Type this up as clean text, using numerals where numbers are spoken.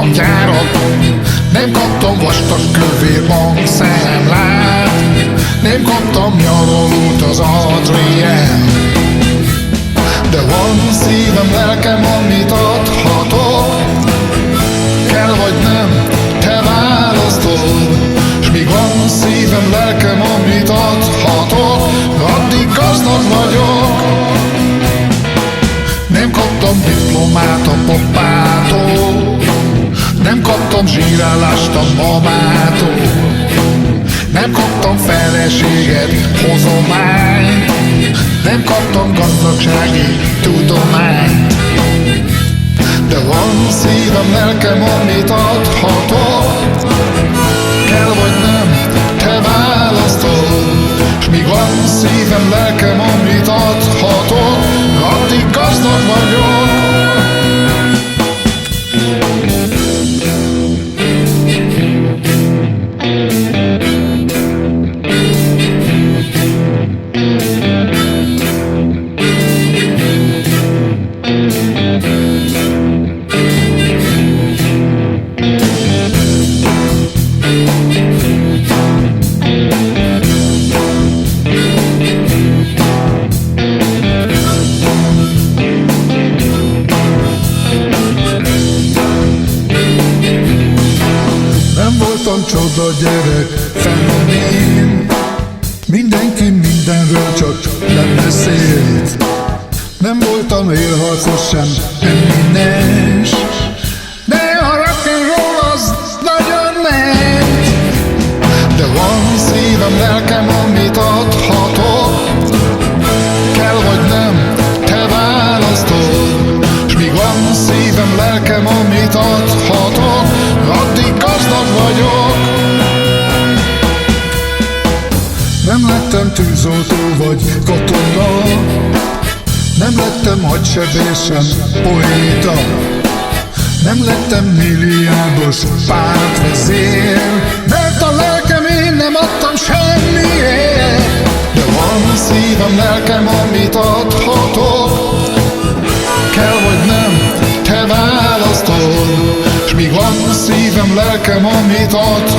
kaptam gyárat, nem kaptam vastag kövér bankszámlát, nem kaptam nyaralót az Adrien. De van szívem, lelkem, amit adhatok, kell vagy nem, te választod. S míg van szívem, lelkem, amit adhatok, addig gazdag vagyok. Nem kaptam diplomát a papától, nem kaptam zsírállást a mamától, nem kaptam feleséget, hozományt, nem kaptam gazdagsági tudományt. De van szívem, lelkem, amit adhatok, kell vagy nem, te választod. S míg van szívem, lelkem, amit adhatok, addig gazdag vagyok. Nem voltam csoda gyerek, fenomén, mindenki mindenről csak nem beszélt. Nem voltam élharcos sem, eminens, de a rock'n'roll az nagyon ment. De van szívem, lelkem, amit adhatok, kell vagy nem, te választod. S míg van szívem, lelkem, amit adhatok, addig gazdag vagyok. Nem lettem tűzoltó vagy katona, nem lettem hadisebész sem poéta, nem lettem milliárdos pártvezér, mert a lelkem én nem adtam semmiért. De van szívem, lelkem, amit adhatok, kell vagy nem, te választod. S míg van szívem, lelkem, amit adhatok,